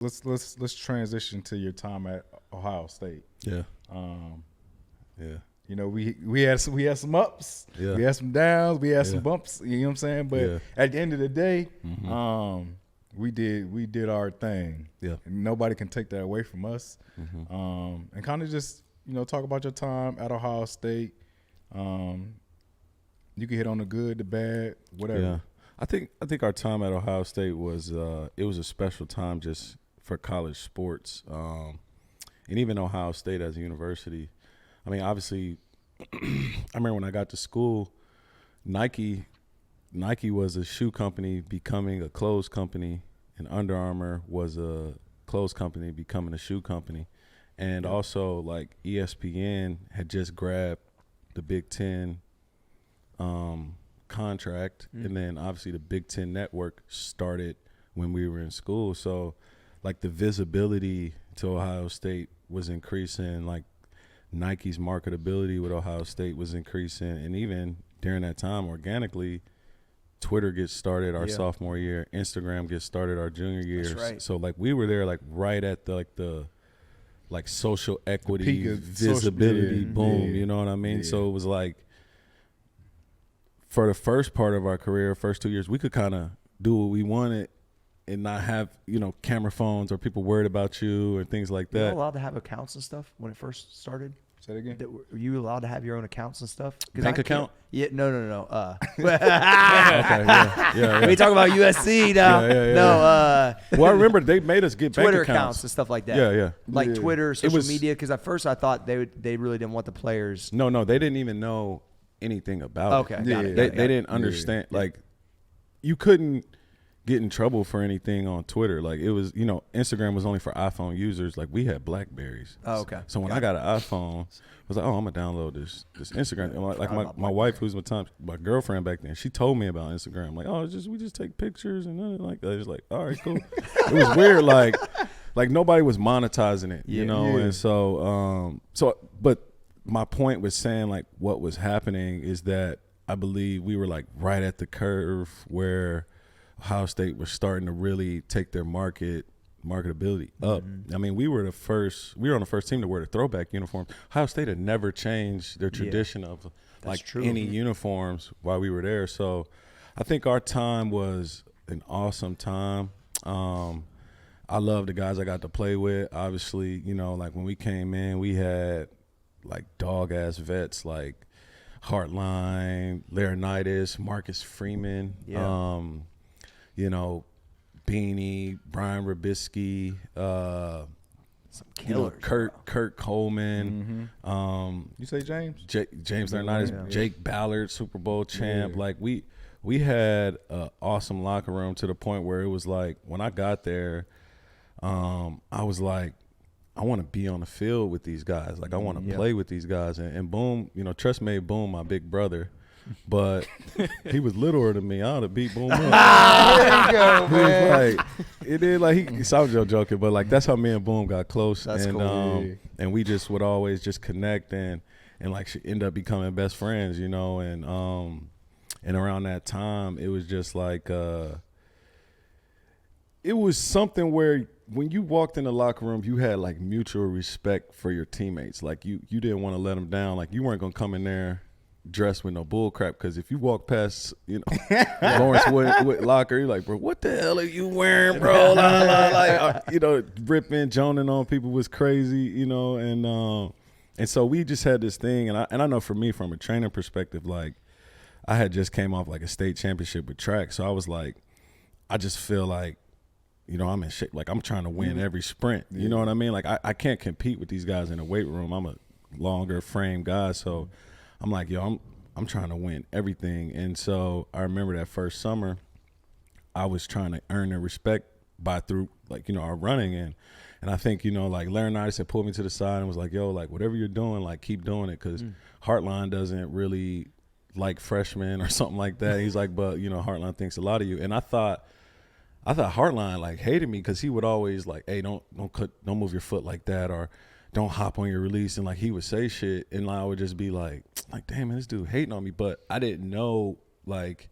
let's transition to your time at Ohio State. Yeah. Yeah. You know, we had some ups, Yeah. we had some downs, we had some Yeah. bumps. You know what I'm saying? But Yeah. at the end of the day, Mm-hmm. we did our thing. Yeah. And nobody can take that away from us. Mm-hmm. And kind of just talk about your time at Ohio State. You can hit on the good, the bad, whatever. Yeah. I think our time at Ohio State was it was a special time just for college sports, and even Ohio State as a university. I mean, obviously, I remember when I got to school, Nike was a shoe company becoming a clothes company, and Under Armour was a clothes company becoming a shoe company, and also like ESPN had just grabbed the Big Ten contract, and then obviously the Big Ten network started when we were in school. So like the visibility to Ohio State was increasing, like Nike's marketability with Ohio State was increasing, and even during that time organically Twitter gets started our sophomore year, Instagram gets started our junior year. That's right. So like we were there like right at the social equity, peak of visibility, social, boom, you know what I mean? Yeah. So it was like for the first part of our career, first 2 years, we could kind of do what we wanted and not have, camera phones or people worried about you or things like You were that. allowed to have accounts and stuff when it first started? Say it again. Were you allowed to have your own accounts and stuff? 'Cause Bank I can't- account? Yeah, no. Okay, yeah. We talk about USC now. Yeah. No, Well, I remember they made us get Twitter bank accounts and stuff like that. Yeah. Like Yeah. Twitter, social was- media. Because at first I thought they really didn't want the players. No, they didn't even know anything about Okay, it. got it. They didn't understand. Like, you couldn't get in trouble for anything on Twitter. Like, it was, Instagram was only for iPhone users. Like, we had Blackberries. Oh, okay. So when I got an iPhone, I was like, oh, I'm gonna download this Instagram. And like my wife, who's my girlfriend back then, she told me about Instagram. Like, oh, we just take pictures and nothing like that. It's like, all right, cool. It was weird. Like nobody was monetizing it, Yeah. And but my point was saying like what was happening is that I believe we were like right at the curve where Ohio State was starting to really take their marketability up. I mean, we were on the first team to wear the throwback uniforms. Ohio State had never changed their tradition of like true. any uniforms while we were there. So I think our time was an awesome time. I love the guys I got to play with. Obviously, like when we came in, we had like dog ass vets like Hartline, Laurinaitis, Marcus Freeman. Yeah. Beanie, Brian Rabisky, Some killers. Kurt Coleman, You say James? James Laurinaitis, Yeah. Jake Ballard, Super Bowl champ. Yeah. Like we had an awesome locker room to the point where it was like when I got there, I was like, I want to be on the field with these guys. Like I want to play with these guys. And Boom, Trust made Boom my big brother. But he was littler than me. I would have beat Boom up. There you go, He was man. like, it did like he sounds joking, but like that's how me and Boom got close. That's and cool. Yeah. and we just would always just connect and like end up becoming best friends, and around that time it was just like it was something where when you walked in the locker room, you had like mutual respect for your teammates. Like you didn't want to let them down. Like you weren't gonna come in there dressed with no bull crap, because if you walk past Lawrence Wood locker, you're like, bro, what the hell are you wearing, bro? Ripping, joning on people was crazy, and so we just had this thing, and I know for me from a training perspective, like I had just came off like a state championship with track, so I was like, I just feel like, I'm in shape, like I'm trying to win every sprint, you know what I mean? Like I can't compete with these guys in the weight room. I'm a longer frame guy, so I'm like, I'm trying to win everything. And so I remember that first summer, I was trying to earn their respect through our running. And I think, like Laurinaitis had pulled me to the side and was like, yo, like whatever you're doing, like keep doing it. Cause Heartline doesn't really like freshmen or something like that. He's like, but Heartline thinks a lot of you. And I thought Heartline like hated me, cause he would always like, hey, don't move your foot like that, or don't hop on your release. And like he would say shit, and I would just be like, damn, man, this dude hating on me. But I didn't know, like,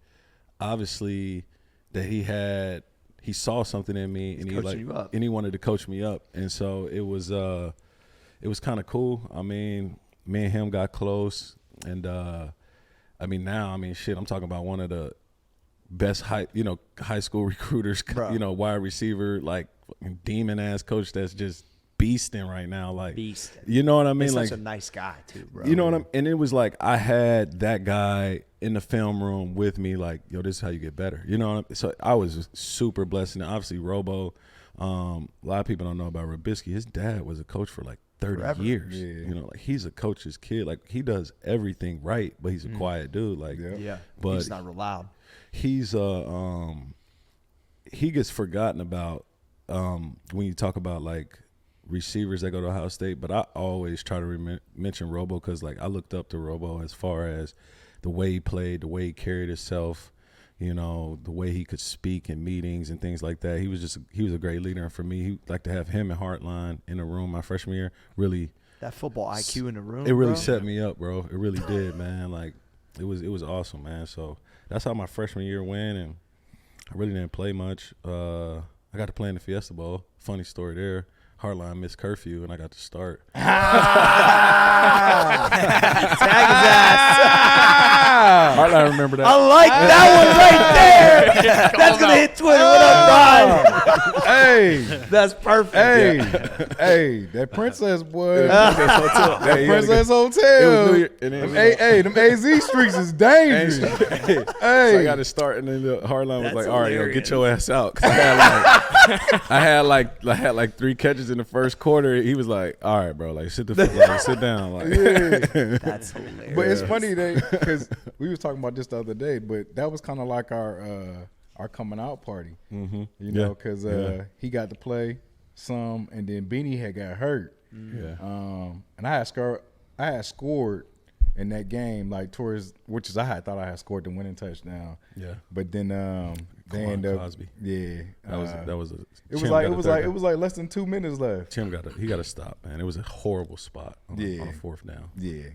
obviously that he had he saw something in me, and he wanted to coach me up, and so it was kind of cool. I mean, me and him got close, and shit, I'm talking about one of the best high school recruiters, wide receiver, like demon ass coach that's just beasting right now, like beast. You know what I mean? He's like such a nice guy too, bro. You know what and it was like I had that guy in the film room with me, like, yo, this is how you get better. You know what I mean? So I was super blessed. And obviously Robo, a lot of people don't know about Robisky. His dad was a coach for like 30 years. Yeah. You know, like he's a coach's kid. Like he does everything right, but he's a quiet dude. Like, but he's not real loud. He's he gets forgotten about when you talk about like receivers that go to Ohio State, but I always try to mention Robo because like I looked up to Robo as far as the way he played, the way he carried himself, you know, the way he could speak in meetings and things like that. He was a great leader, and for me, he like to have him and Heartline in a room my freshman year. Really, that football IQ in the room. It really set me up, bro. It really did, man. Like it was awesome, man. So that's how my freshman year went, and I really didn't play much. I got to play in the Fiesta Bowl. Funny story there. Heartline missed curfew, and I got to start. Tag his ass. Heartline, remember that? I like that one right there. That's going to hit Twitter. What up, Brian? Hey. That's perfect. Hey, that Princess boy. That Princess Hotel. Them AZ streaks is dangerous. Hey. So I got to start, and then the Heartline was like, all right, yo, get your ass out. 'Cause I had like 3 catches in the first quarter. He was like, all right, bro, like sit down. Like, that's hilarious. But it's funny because we was talking about this the other day, but that was kind of like our coming out party, you know, because he got to play some, and then Beanie had got hurt. And I had scored in that game, like towards I had thought I had scored the winning touchdown. Yeah, but then they ended up. Cosby. Yeah, that was. It was like less than 2 minutes left. Tim got to stop, man. It was a horrible spot on a 4th down. Yeah.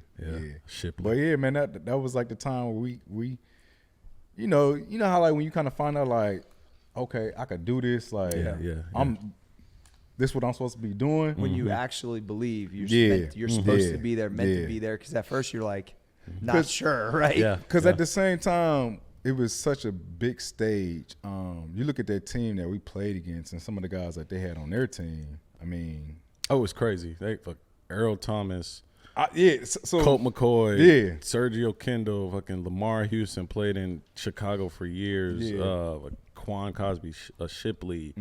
Shipley. But yeah, man, that was like the time where we you know how like when you kind of find out like, okay, I could do this. Like, this is what I'm supposed to be doing. When you actually believe you're supposed to be there, meant to be there. Because at first you're like, not sure, right? Yeah. Because at the same time, it was such a big stage. You look at that team that we played against and some of the guys that they had on their team. I mean, it was crazy. Earl Thomas, so Colt McCoy, Sergio Kendall, fucking Lamar Houston played in Chicago for years. Quan Cosby, Shipley.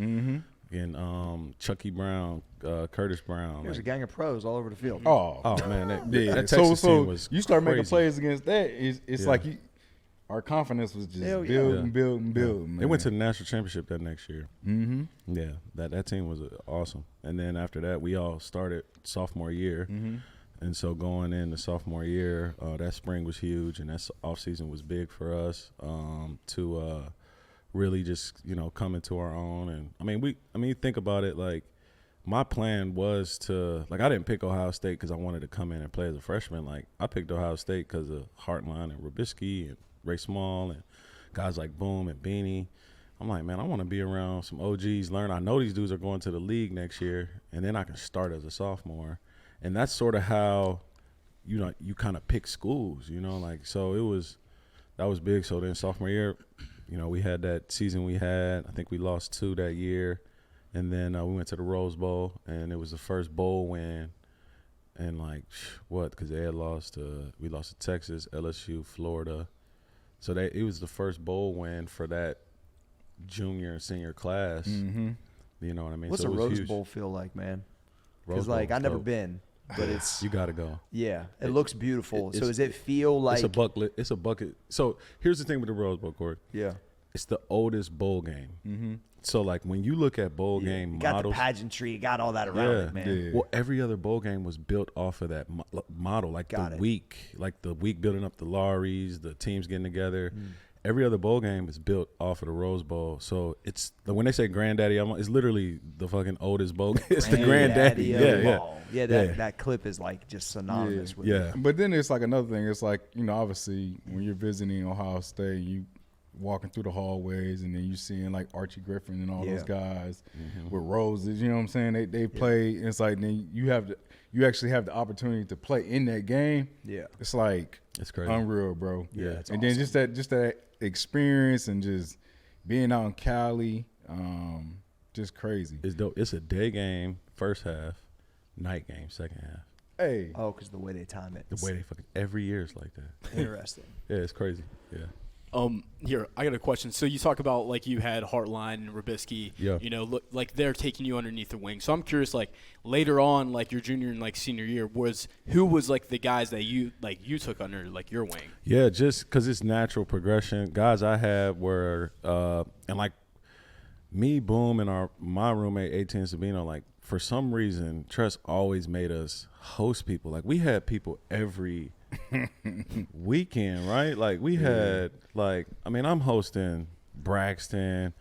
And Chucky Brown, Curtis Brown. There's a gang of pros all over the field. Oh man, that Texas team was you start crazy. Making plays against that. It's like our confidence was just building. Man. They went to the national championship that next year. Yeah, that team was awesome. And then after that, we all started sophomore year. And so going into sophomore year, that spring was huge, and that off season was big for us to really just, come into our own. And I mean, think about it, like my plan was to, like, I didn't pick Ohio State because I wanted to come in and play as a freshman. Like, I picked Ohio State because of Heartline and Robisky and Ray Small and guys like Boom and Beanie. I'm like, man, I want to be around some OGs, learn. I know these dudes are going to the league next year, and then I can start as a sophomore. And that's sort of how, you kind of pick schools, like, so that was big. So then sophomore year, we had that season we had. I think we lost 2 that year. And then we went to the Rose Bowl, and it was the first bowl win. And, like, because we lost to Texas, LSU, Florida. So it was the first bowl win for that junior and senior class. You know what I mean? What's so a Rose huge. Bowl feel like, man? Because, like, I've never been. But it's you got to go. Yeah, it looks beautiful. So does it feel like it's a bucket? So here's the thing with the Rose Bowl, Corey. Yeah, it's the oldest bowl game. So like when you look at bowl game got models, the pageantry, you got all that around it, man. Yeah. Well, every other bowl game was built off of that model, like the week building up the lorries, the teams getting together. Every other bowl game is built off of the Rose Bowl. So it's when they say granddaddy, it's literally the fucking oldest bowl game. It's the granddaddy. Yeah, that clip is like just synonymous with it. But then it's like another thing. It's like, obviously when you're visiting Ohio State, walking through the hallways, and then you seeing like Archie Griffin and all those guys with roses. You know what I'm saying? They play. And it's like then you actually have the opportunity to play in that game. Yeah, it's like it's crazy, unreal, bro. Yeah, and awesome. then just that experience and just being out in Cali, just crazy. It's dope. It's a day game first half, night game second half. Hey. Oh, because the way they time it. The way they fucking every year is like that. Interesting. Yeah, it's crazy. Yeah. Here, I got a question. So you talk about like you had Hartline and Rubisky, you know, look like they're taking you underneath their wing. So I'm curious, like later on, like your junior and like senior year, who was like the guys that you took under like your wing? Yeah, just because it's natural progression. Guys I had were and like me, Boom, and my roommate 18 Sabino, like for some reason, Tress always made us host people. Like we had people every weekend, right? Like we had I'm hosting Braxton,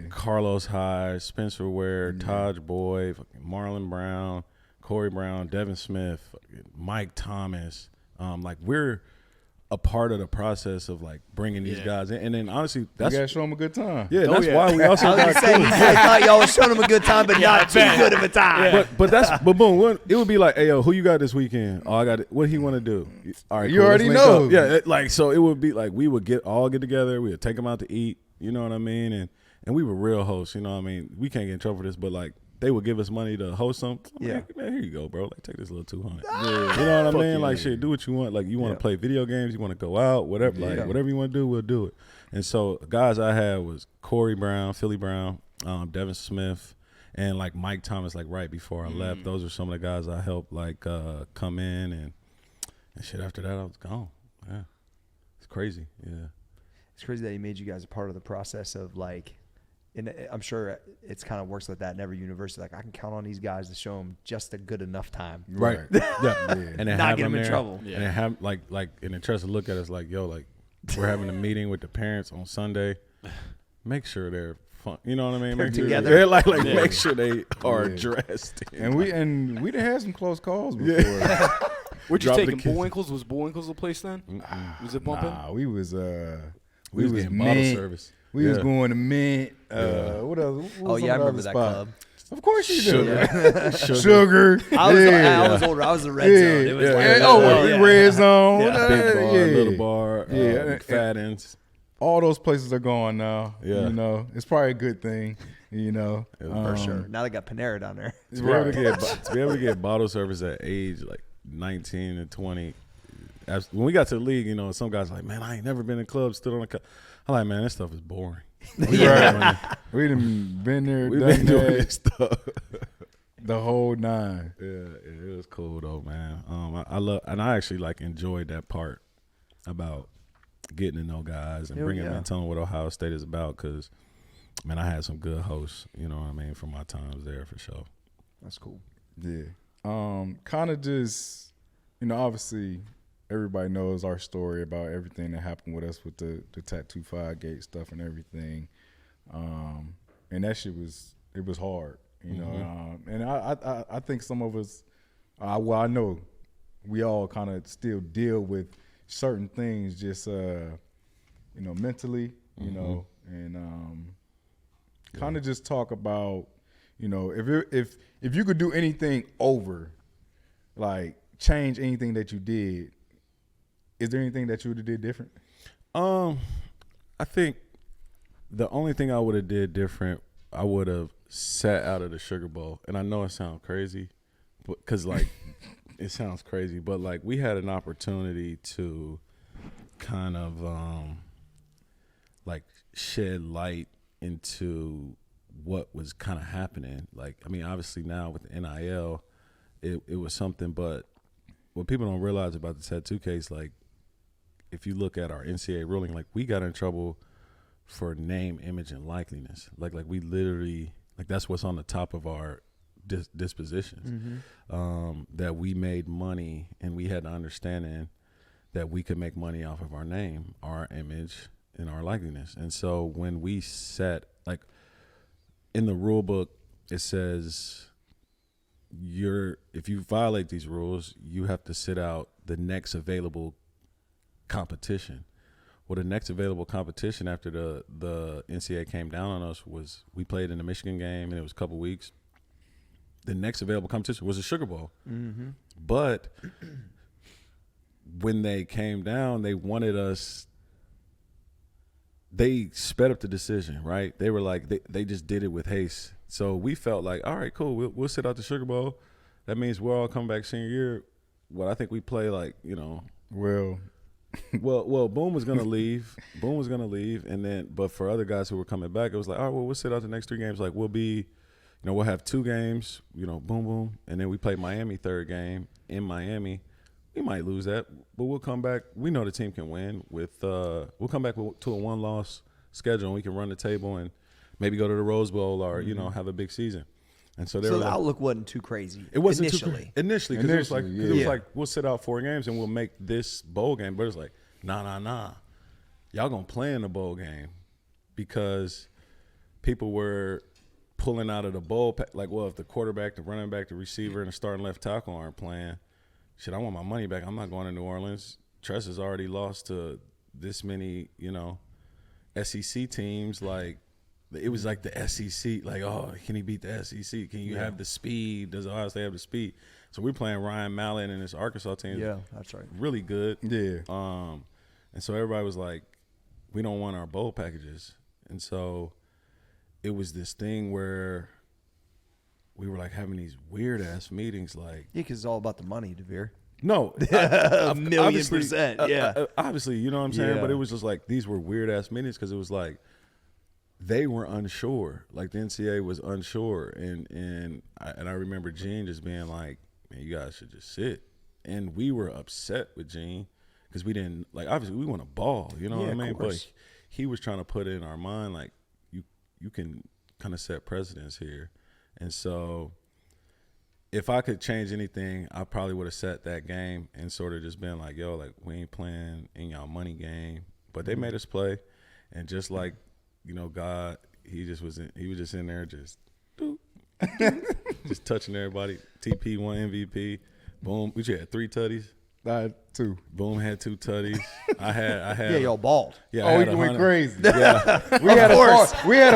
Carlos Hyde, Spencer Ware, Taj Boyd, Marlon Brown, Corey Brown, Devin Smith, Mike Thomas. Like we're a part of the process of like bringing these guys in, and then honestly, that's you gotta show them a good time. Yeah, that's why we also got say, you guys thought y'all was showing them a good time, but not too good of a time. Yeah. But boom, it would be like, hey yo, who you got this weekend? Oh, I got it. What he want to do? All right, you already know. Up. Yeah, like so it would be like we would get together. We would take them out to eat. You know what I mean? And we were real hosts. You know what I mean? We can't get in trouble for this, but like they would give us money to host them. Man, here you go, bro. Like take this little $200. You know what I mean? Like shit, do what you want. Like you want to play video games, you want to go out, whatever. Like whatever you want to do, we'll do it. And so guys I had was Corey Brown, Philly Brown, Devin Smith, and like Mike Thomas. Like right before I left, those are some of the guys I helped like come in and shit. After that, I was gone. Yeah, it's crazy. Yeah, it's crazy that he made you guys a part of the process of like. And I'm sure it's kind of works like that in every university. Like I can count on these guys to show them just a good enough time, right? Yeah. And then not get them in trouble. And then have like and then trust to look at us like, yo, like we're having a meeting with the parents on Sunday. Make sure they're fun. You know what I mean? They're make together. Sure, like make sure they are dressed. And we done had some close calls before. Where'd you take him? Bullwinkle's? Was Bullwinkle's the place then? Was it bumping? Nah, we was getting bottle service. We was going to Mint. What else? What I remember that club. Of course you do. Sugar. I was older. I was the red zone. It was red zone. Big bar, little bar, fat ends. All those places are gone now. Yeah. You know, it's probably a good thing. You know, for sure. Now they got Panera down there. To be able to get bottle service at age like 19 and 20. When we got to the league, you know, some guys are like, man, I ain't never been in clubs, stood on a cup. I'm like, man, this stuff is boring. We done been there, We've done been doing that, this stuff. the whole nine. Yeah, it was cool though, man. I love, and I actually like enjoyed that part about getting to know guys and bringing them and telling what Ohio State is about. Because, man, I had some good hosts. You know what I mean, from my times there for sure. That's cool. Yeah. Kind of just, you know, obviously. Everybody knows our story about everything that happened with us with the Tattoo 5-gate stuff and everything. And that shit was hard, you know. And I think some of us, I know we all kind of still deal with certain things just, you know, mentally, you know, and kind of just talk about, you know, if you could do anything over, like change anything that you did, is there anything that you would have did different? I think the only thing I would have did different, I would have sat out of the Sugar Bowl. And I know it sounds crazy, but because like it sounds crazy, but like we had an opportunity to kind of like shed light into what was kind of happening. Like, I mean, obviously now with the NIL, it was something, but what people don't realize about the tattoo case, like, if you look at our NCAA ruling, like we got in trouble for name, image, and likeliness. Like we literally, like that's what's on the top of our dispositions. That we made money and we had the understanding that we could make money off of our name, our image, and our likeliness. And so when we set, like in the rule book, it says if you violate these rules, you have to sit out the next available competition. well, the next available competition after the NCAA came down on us was we played in the Michigan game, and it was a couple weeks. The next available competition was the Sugar Bowl. Mm-hmm. But when they came down, they wanted us – they sped up the decision, right? They were like they just did it with haste. So we felt like, all right, cool, we'll sit out the Sugar Bowl. That means we're all coming back senior year. Well, I think we play like, Well, Boom was gonna leave. Boom was gonna leave, and then but for other guys who were coming back, it was like, all right, well, we'll sit out the next 3 games. Like we'll be, we'll have 2 games. Boom, and then we play Miami 3rd game in Miami. We might lose that, but we'll come back. We know the team can win. We'll come back to a 1-loss schedule, and we can run the table and maybe go to the Rose Bowl or have a big season. And so the outlook wasn't too crazy. It wasn't initially. Initially, because it was like we'll sit out 4 games and we'll make this bowl game. But it's like nah. Y'all gonna play in the bowl game because people were pulling out of the bowl. Like, well, if the quarterback, the running back, the receiver, and the starting left tackle aren't playing, shit, I want my money back. I'm not going to New Orleans. Tress has already lost to this many, SEC teams. Like, it was like the SEC. Like, oh, can he beat the SEC? Can you have the speed? Does Ohio State have the speed? So we're playing Ryan Mallett and this Arkansas team. Yeah, that's right. Really good. Yeah. And so everybody was like, we don't want our bowl packages. And so it was this thing where we were like having these weird ass meetings, like because it's all about the money, DeVier. No, a million percent. Obviously, you know what I'm saying. Yeah. But it was just like these were weird ass meetings because it was like they were unsure. Like the NCAA was unsure, and I remember Gene just being like, "Man, you guys should just sit." And we were upset with Gene because we didn't like. Obviously, we want a ball, you know what I mean? But he was trying to put it in our mind like you can kind of set precedents here. And so if I could change anything, I probably would have set that game and sort of just been like, yo, like we ain't playing in y'all money game. But they made us play. And just like, God, he was just in there just just touching everybody. TP won MVP. Boom. We just had 3 tutties. 2. Boom had 2 tutties. I had Yeah, y'all balled. Yeah, we went crazy. Yeah. We had a party. We had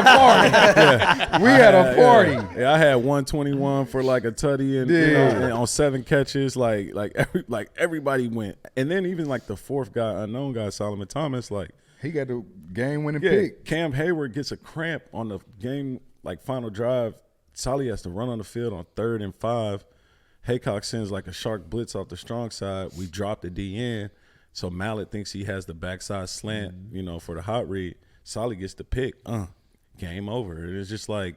a party. Yeah, I had 121 for like a tutty and on 7 catches. Like everybody went. And then even like the 4th guy, unknown guy, Solomon Thomas, like he got the game-winning pick. Cam Hayward gets a cramp on the game, like final drive. Solly has to run on the field on 3rd and 5. Haycock sends like a shark blitz off the strong side. We drop the D in. So Mallett thinks he has the backside slant, for the hot read. Solly gets the pick. Game over. It's just like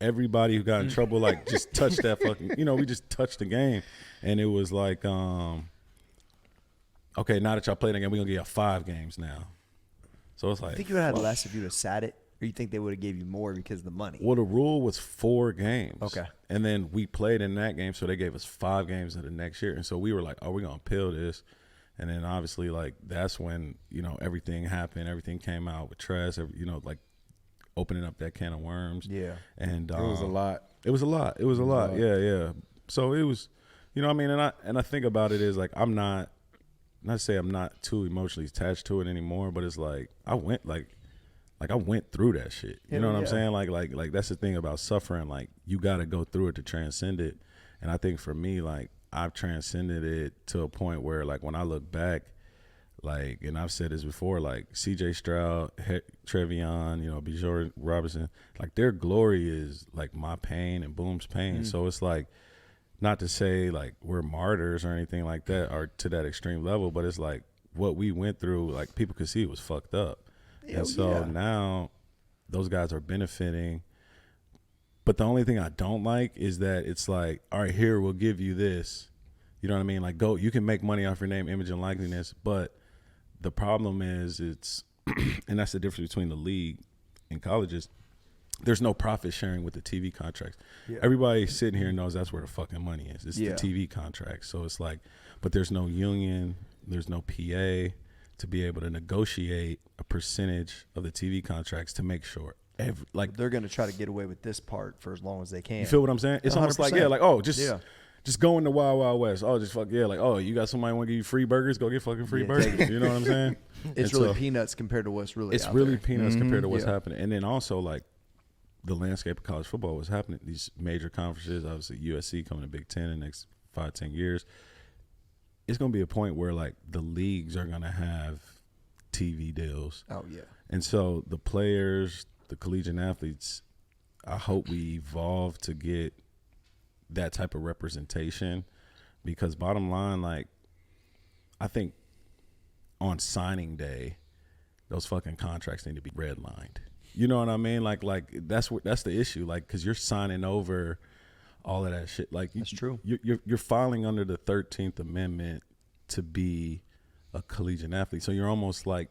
everybody who got in trouble, like just touched that fucking, we just touched the game. And it was like, okay, now that y'all played the game, we're going to give y'all 5 games now. So it's like. I think you would have had less if you would have sat it. Or you think they would have gave you more because of the money? Well, the rule was 4 games. Okay. And then we played in that game, so they gave us 5 games of the next year. And so we were like, oh, we're going to appeal this. And then obviously, like, that's when, everything happened. Everything came out with Tress, like opening up that can of worms. Yeah. And it was a lot. It was a lot. Yeah. So it was, and I think about it is like, I'm not to say I'm not too emotionally attached to it anymore, but it's like, I went through that shit. You know what I'm saying? Like that's the thing about suffering. Like you got to go through it to transcend it. And I think for me, like I've transcended it to a point where like when I look back, like, and I've said this before, like CJ Stroud, Trevion, Bijan Robinson, like their glory is like my pain and Boom's pain. So it's like, not to say like we're martyrs or anything like that or to that extreme level, but it's like what we went through, like people could see it was fucked up. And so now those guys are benefiting. But the only thing I don't like is that it's like, all right, here, we'll give you this. You know what I mean? Like, go, you can make money off your name, image, and likeness. But the problem is it's, and that's the difference between the league and colleges, there's no profit sharing with the TV contracts. Yeah. Everybody sitting here knows that's where the fucking money is. It's the TV contracts. So it's like, but there's no union, there's no PA to be able to negotiate a percentage of the TV contracts to make sure they're going to try to get away with this part for as long as they can. You feel what I'm saying? It's 100%. Almost like, just go in the Wild Wild West. Oh, just fuck yeah. Like, oh, you got somebody want to give you free burgers? Go get fucking free burgers. You know what I'm saying? It's really peanuts compared to what's really It's out really there. peanuts compared to what's happening. And then also, like, the landscape of college football was happening. These major conferences, obviously USC coming to Big Ten in the next 5-10 years. It's going to be a point where, like, the leagues are going to have TV deals. Oh, yeah. And so the players, the collegiate athletes, I hope we evolve to get that type of representation, because bottom line, like, I think on signing day, those fucking contracts need to be redlined. You know what I mean? Like that's the issue. Like, because you're signing over all of that shit. Like, that's true. You're filing under the 13th Amendment to be a collegiate athlete. So you're almost like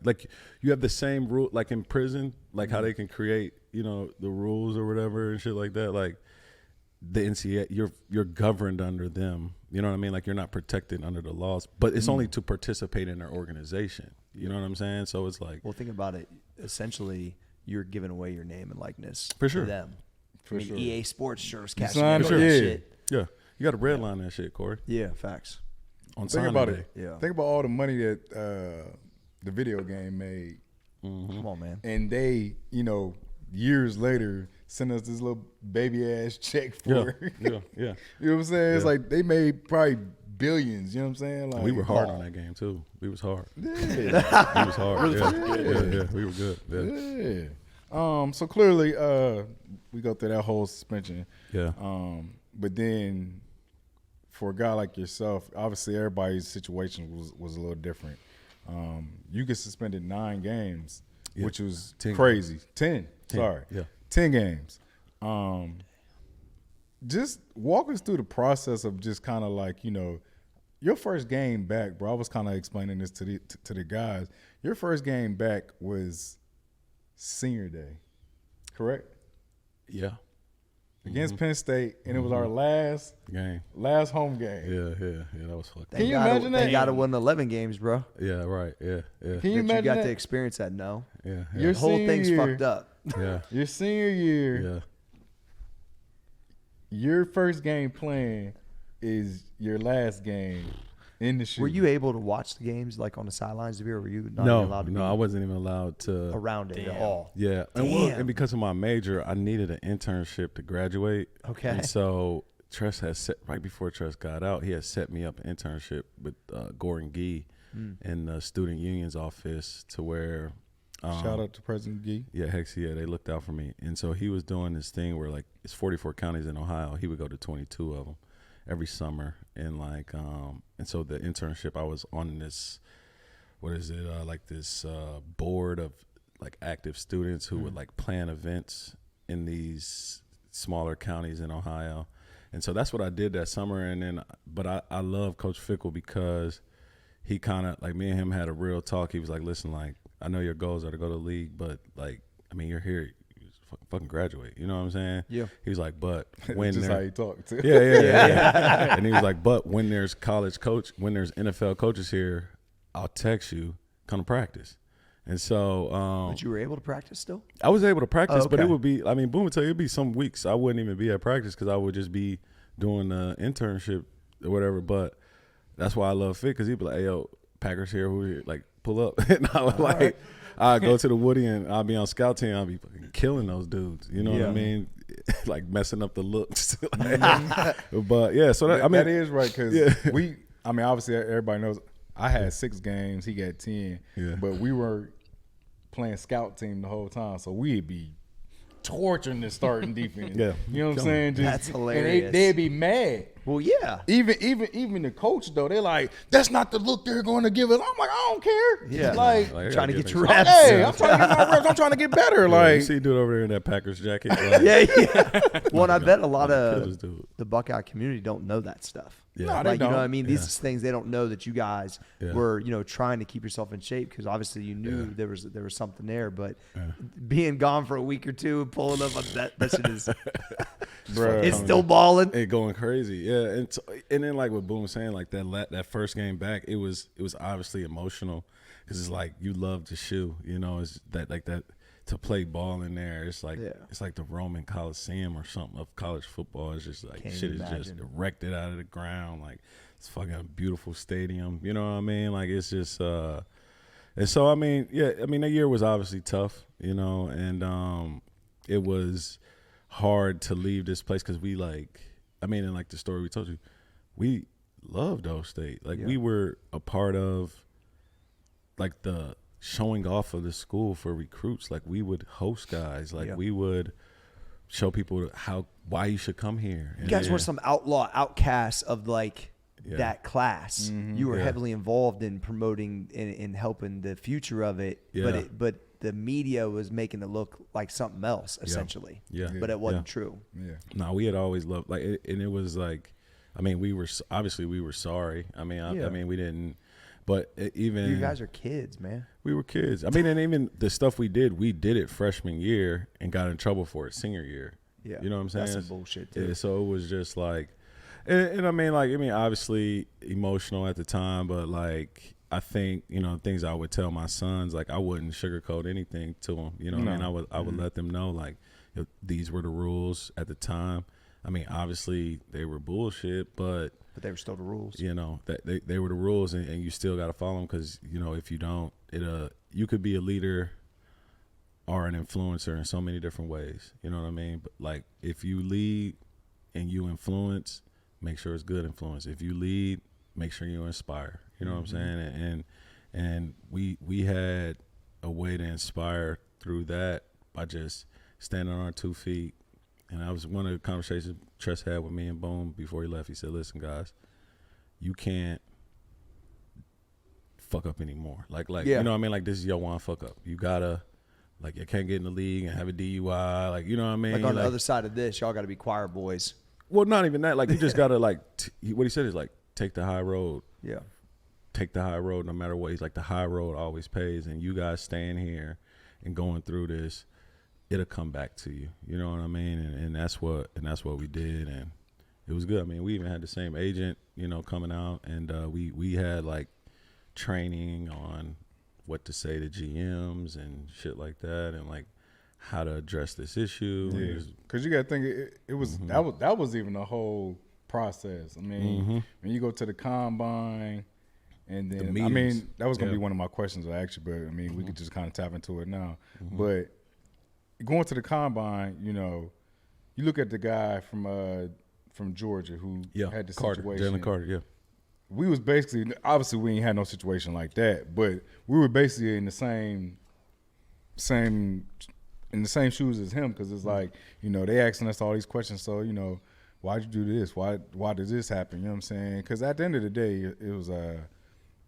you have the same rule, like in prison, like how they can create, you know, the rules or whatever and shit like that. Like the NCAA, you're governed under them. You know what I mean? Like, you're not protected under the laws, but it's only to participate in their organization. You know what I'm saying? So it's like, well, think about it. Essentially, you're giving away your name and likeness for sure to them. For sure. EA Sports sure is You cashing signed in it. on that Yeah. shit. Yeah, you got to redline that shit, Corey. Yeah, facts. On Think signing about day. it. Yeah. Think about all the money that the video game made, Come on, man. and they, you know, years later send us this little baby ass check for it. Yeah. You know what I'm saying? It's Yeah. like they made probably billions. You know what I'm saying? Like, We were hard on that game too. We was hard. Yeah. We was hard. Really yeah. fucking good. Yeah, we were good. Yeah. Yeah. So clearly, we go through that whole suspension. Yeah. But then, for a guy like yourself, obviously everybody's situation was a little different. You get suspended 9 games, Yeah. which was 10 crazy. 10. Sorry. Yeah. 10 games. Just walk us through the process of just kind of like, you know, your first game back, bro. I was kind of explaining this to the guys. Your first game back was senior day, correct? Yeah. Against Penn State, and it was our last Game. home game. Yeah. That was fucked. Can you imagine that? They got to win 11 games, bro. Yeah. Right. Yeah. Can you But you imagine got that? to experience that. No, Yeah. Your the whole senior thing's year, fucked up. Yeah. Your senior year, Yeah. your first game playing is your last game in the shoe. Were you able to watch the games like on the sidelines, DeVier? Were you not No. even allowed to No. be I wasn't even allowed to. around it at Damn. all? Yeah. And because of my major, I needed an internship to graduate. Okay. And so Tress has set, right before Tress got out, he had set me up an internship with Gordon Gee in the student union's office, to where Shout out to President Gee. yeah, Hex, yeah, they looked out for me. And so he was doing this thing where, like, it's 44 counties in Ohio. He would go to 22 of them every summer. And like, and so the internship, I was on this, what is it? Like this board of like active students who would like plan events in these smaller counties in Ohio. And so that's what I did that summer. And then, but I love Coach Fickle because he kind of, like, me and him had a real talk. He was like, listen, like, I know your goals are to go to the league, but like, I mean, you're here, you fucking graduate. You know what I'm saying? Yeah. He was like, but when Just there- how you talk too. yeah. And he was like, but when there's when there's NFL coaches here, I'll text you, come to practice. And so But you were able to practice still? I was able to practice, Oh, but it okay. would be, I mean, boom, would tell you, it'd be some weeks I wouldn't even be at practice because I would just be doing the internship or whatever. But that's why I love Fit, because he'd be like, hey, yo, Packers here, who here? Like, pull up. And I would like, I'd go to the Woody and I'd be on scout team. I'd be fucking killing those dudes. You know what I Yeah. mean? Like messing up the looks. But yeah, so that, I mean, that is right, because I mean, obviously everybody knows I had 6 games, he got 10, Yeah. but we were playing scout team the whole time, so we'd be torturing the starting defense. Yeah. You know what I'm Killing saying? Just, That's and hilarious. they'd be mad. Well, yeah. Even the coach though, they're like, that's not the look they're going to give us. I'm like, I don't care. Yeah. Like, Like, I Trying to gotta get get your me some- reps. hey, I'm trying to get my reps. I'm trying to get better. Yeah, Like, you see a dude over there in that Packers jacket. Like, Yeah. Well, and I bet a lot kill this of dude. the Buckeye community don't know that stuff. Yeah. No, they Like, you know don't. what I mean? These things they don't know that you guys Yeah. were, you know, trying to keep yourself in shape because obviously you knew Yeah. there was something there. But being gone for a week or two and pulling up on that shit is bruh. it's still balling. It going crazy, yeah. And then like what Boom was saying, like that first game back, it was obviously emotional because it's like you love the shoe, you know. It's that like that to play ball in there, it's like the Roman Coliseum or something of college football. It's just like shit is just erected out of the ground. Like it's fucking a beautiful stadium. You know what I mean? Like it's just and so I mean, that year was obviously tough, you know, and it was hard to leave this place because we like, I mean, and like the story we told you, we loved O State. Like we were a part of like the showing off of the school for recruits. Like we would host guys. Like we would show people why you should come here. You guys were some outcasts of like that class. Mm-hmm. You were heavily involved in promoting and helping the future of it. Yeah. But the media was making it look like something else essentially. Yeah. But it wasn't true. Yeah. No, we had always loved like it, and it was like, I mean, we were sorry. I mean, I mean, we didn't. But even you guys are kids, man. We were kids. I mean, and even the stuff we did it freshman year and got in trouble for it senior year. Yeah, you know what I'm saying? That's some bullshit too. Yeah, so it was just like, and I mean, like, obviously emotional at the time, but like, I think things I would tell my sons, like, I wouldn't sugarcoat anything to them. You know what I mean? I would let them know, like, these were the rules at the time. I mean, obviously they were bullshit, but they were still the rules. You know, that they were the rules, and you still got to follow them because, if you don't, you could be a leader or an influencer in so many different ways. You know what I mean? But, like, if you lead and you influence, make sure it's good influence. If you lead, make sure you inspire. You know what I'm saying? And we had a way to inspire through that by just standing on our 2 feet. And I was one of the conversations Tress had with me and Boom before he left. He said, "Listen, guys, you can't fuck up anymore. Like you know what I mean? Like, this is your one fuck up. You gotta, like, you can't get in the league and have a DUI. Like, you know what I mean? Like, on the other side of this, y'all got to be choir boys. Well, not even that. Like, you just gotta like what he said is like, take the high road. Yeah, take the high road no matter what. He's like, the high road always pays. And you guys staying here and going through this, it'll come back to you. You know what I mean? And that's what we did, and it was good. I mean, we even had the same agent, coming out, and we had like training on what to say to GMs and shit like that, and like how to address this issue. Yeah, because you got to think it was that was even a whole process. I mean, when you go to the combine, and then I mean, that was gonna be one of my questions actually, but I mean, we could just kind of tap into it now, but. Going to the combine, you look at the guy from Georgia who had the situation. Jalen Carter, We was basically, obviously we ain't had no situation like that, but we were basically in the same shoes as him, because it's like, they asking us all these questions. So, why'd you do this? Why did this happen? You know what I'm saying? Because at the end of the day, it was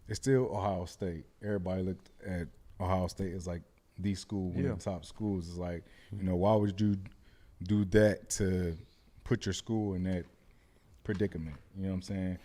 it's still Ohio State. Everybody looked at Ohio State as like the school, one of the top schools. Is like, why would you do that to put your school in that predicament? You know what I'm saying?